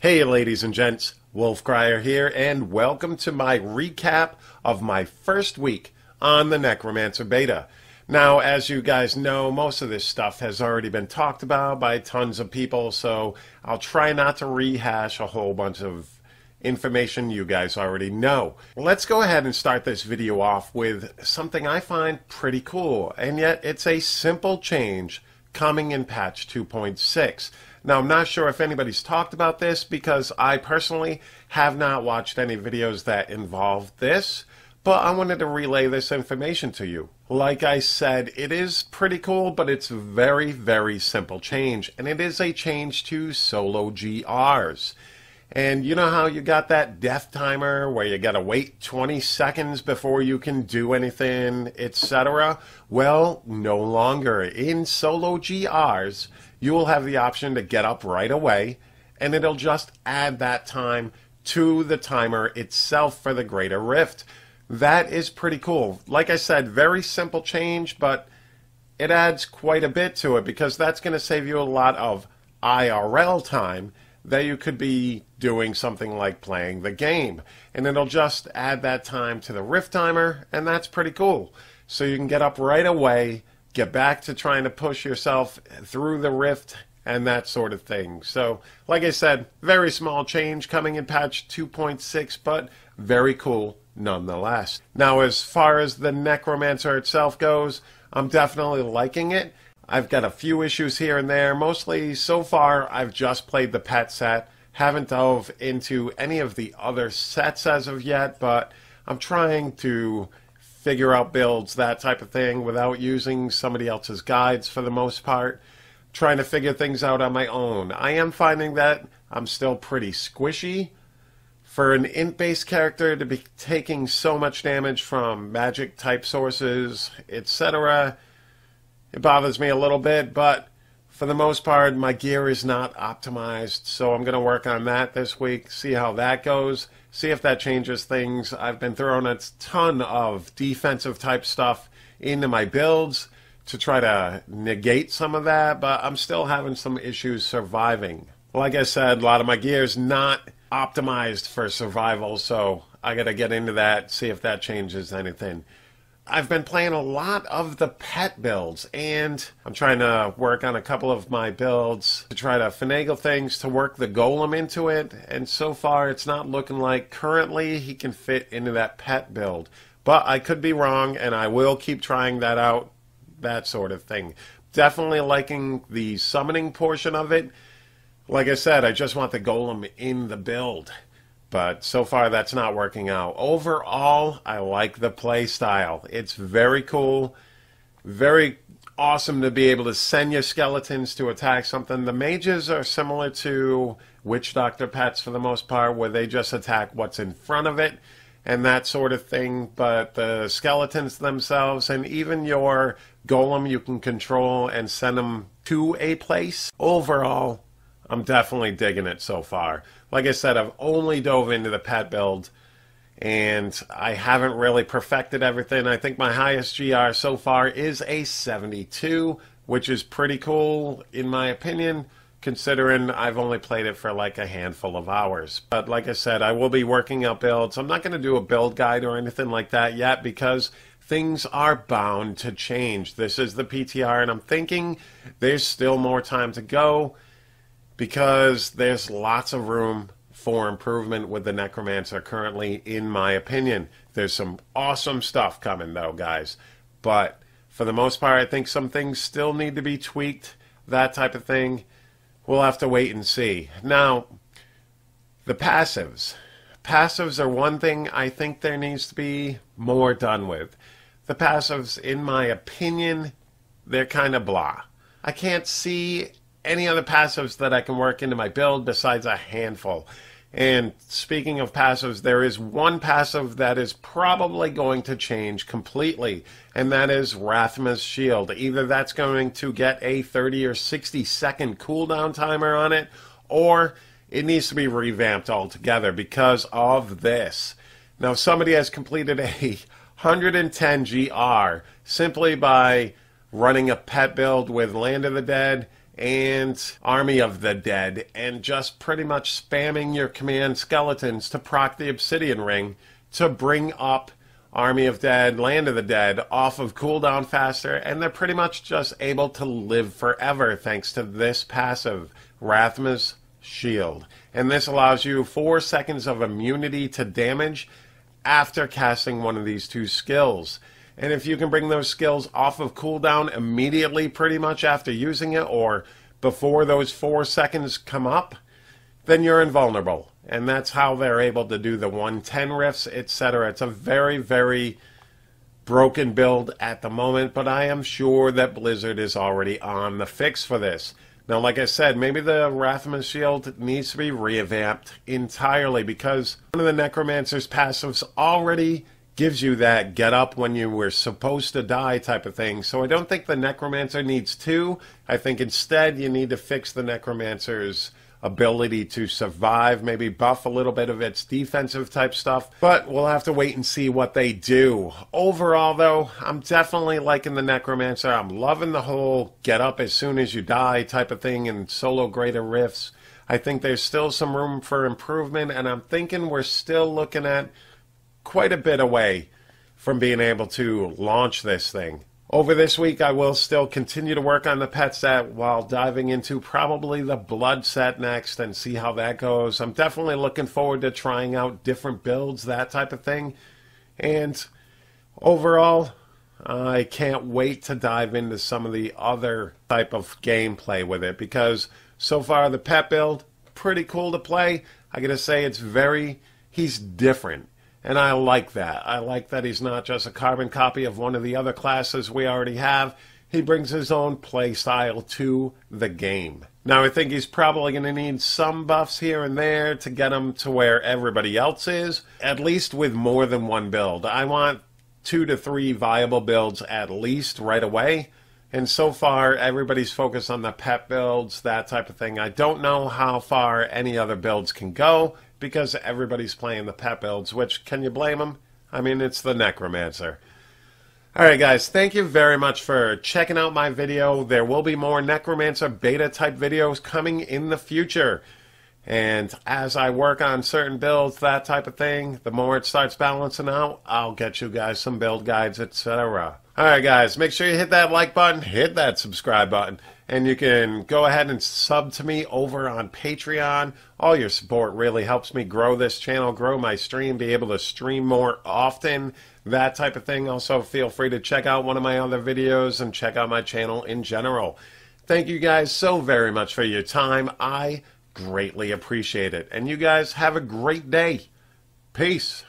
Hey ladies and gents, Wolfcryer here, and welcome to my recap of my first week on the Necromancer beta. Now, as you guys know, most of this stuff has already been talked about by tons of people, so I'll try not to rehash a whole bunch of information you guys already know. Let's go ahead and start this video off with something I find pretty cool, and yet it's a simple change coming in patch 2.6. Now, I'm not sure if anybody's talked about this because I personally have not watched any videos that involve this, but I wanted to relay this information to you. Like I said, it is pretty cool, but it's a very, very simple change, and it is a change to solo GRs. And you know how you got that death timer where you gotta wait 20 seconds before you can do anything, etc.? Well, no longer. In solo GRs, you will have the option to get up right away, and it'll just add that time to the timer itself for the Greater Rift. That is pretty cool. Like I said, very simple change, but it adds quite a bit to it because that's going to save you a lot of IRL time that you could be doing something like playing the game. And it'll just add that time to the Rift timer, and that's pretty cool. So you can get up right away, get back to trying to push yourself through the Rift and that sort of thing. So, like I said, very small change coming in patch 2.6, but very cool nonetheless. Now, as far as the Necromancer itself goes, I'm definitely liking it. I've got a few issues here and there. Mostly, so far, I've just played the pet set. Haven't dove into any of the other sets as of yet, but I'm trying to figure out builds, that type of thing, without using somebody else's guides for the most part. Trying to figure things out on my own. I am finding that I'm still pretty squishy. For an int-based character to be taking so much damage from magic-type sources, etc., it bothers me a little bit, but for the most part, my gear is not optimized, so I'm going to work on that this week, see how that goes, see if that changes things. I've been throwing a ton of defensive-type stuff into my builds to try to negate some of that, but I'm still having some issues surviving. Like I said, a lot of my gear is not optimized for survival, so I got to get into that, see if that changes anything. I've been playing a lot of the pet builds, and I'm trying to work on a couple of my builds to try to finagle things to work the golem into it, and so far it's not looking like currently he can fit into that pet build. But I could be wrong, and I will keep trying that out, that sort of thing. Definitely liking the summoning portion of it. Like I said, I just want the golem in the build. But so far, that's not working out. Overall, I like the play style. It's very cool. Very awesome to be able to send your skeletons to attack something. The mages are similar to Witch Doctor pets for the most part, where they just attack what's in front of it and that sort of thing. But the skeletons themselves and even your golem, you can control and send them to a place. Overall, I'm definitely digging it so far. Like I said, I've only dove into the pet build, and I haven't really perfected everything. I think my highest GR so far is a 72, which is pretty cool, in my opinion, considering I've only played it for like a handful of hours. But like I said, I will be working out builds. I'm not going to do a build guide or anything like that yet because things are bound to change. This is the PTR, and I'm thinking there's still more time to go, because there's lots of room for improvement with the Necromancer currently, in my opinion. There's some awesome stuff coming, though, guys. But for the most part, I think some things still need to be tweaked, that type of thing. We'll have to wait and see. Now, the passives. Passives are one thing I think there needs to be more done with. The passives, in my opinion, they're kind of blah. I can't see any other passives that I can work into my build besides a handful. And speaking of passives, there is one passive that is probably going to change completely, and that is Rathma's Shield. Either that's going to get a 30 or 60 second cooldown timer on it, or it needs to be revamped altogether because of this. Now, somebody has completed a 110 GR simply by running a pet build with Land of the Dead and Army of the Dead, and just pretty much spamming your command skeletons to proc the Obsidian Ring to bring up Army of Dead, Land of the Dead off of cooldown faster, and they're pretty much just able to live forever thanks to this passive, Rathma's Shield. And this allows you 4 seconds of immunity to damage after casting one of these 2 skills. And if you can bring those skills off of cooldown immediately pretty much after using it, or before those 4 seconds come up, then you're invulnerable. And that's how they're able to do the 110 rifts, etc. It's a very, very broken build at the moment, but I am sure that Blizzard is already on the fix for this. Now, like I said, maybe the Rathma's Shield needs to be revamped entirely, because one of the Necromancer's passives already gives you that get up when you were supposed to die type of thing. So I don't think the Necromancer needs 2. I think instead you need to fix the Necromancer's ability to survive, maybe buff a little bit of its defensive type stuff, but we'll have to wait and see what they do. Overall though, I'm definitely liking the Necromancer. I'm loving the whole get up as soon as you die type of thing and solo greater rifts. I think there's still some room for improvement, and I'm thinking we're still looking at quite a bit away from being able to launch this thing. Over this week, I will still continue to work on the pet set while diving into probably the blood set next and see how that goes. I'm definitely looking forward to trying out different builds, that type of thing. And overall, I can't wait to dive into some of the other type of gameplay with it, because so far the pet build, pretty cool to play. I gotta say, he's different. And I like that. I like that he's not just a carbon copy of one of the other classes we already have. He brings his own play style to the game. Now, I think he's probably going to need some buffs here and there to get him to where everybody else is, at least with more than one build. I want 2 to 3 viable builds at least right away. And so far, everybody's focused on the pet builds, that type of thing. I don't know how far any other builds can go, because everybody's playing the pet builds, which, can you blame them? I mean, it's the Necromancer. Alright guys, thank you very much for checking out my video. There will be more Necromancer beta type videos coming in the future. And as I work on certain builds, that type of thing, the more it starts balancing out, I'll get you guys some build guides, etc. Alright guys, make sure you hit that like button, hit that subscribe button, and you can go ahead and sub to me over on Patreon. All your support really helps me grow this channel, grow my stream, be able to stream more often, that type of thing. Also, feel free to check out one of my other videos and check out my channel in general. Thank you guys so very much for your time. I greatly appreciate it. And you guys have a great day. Peace.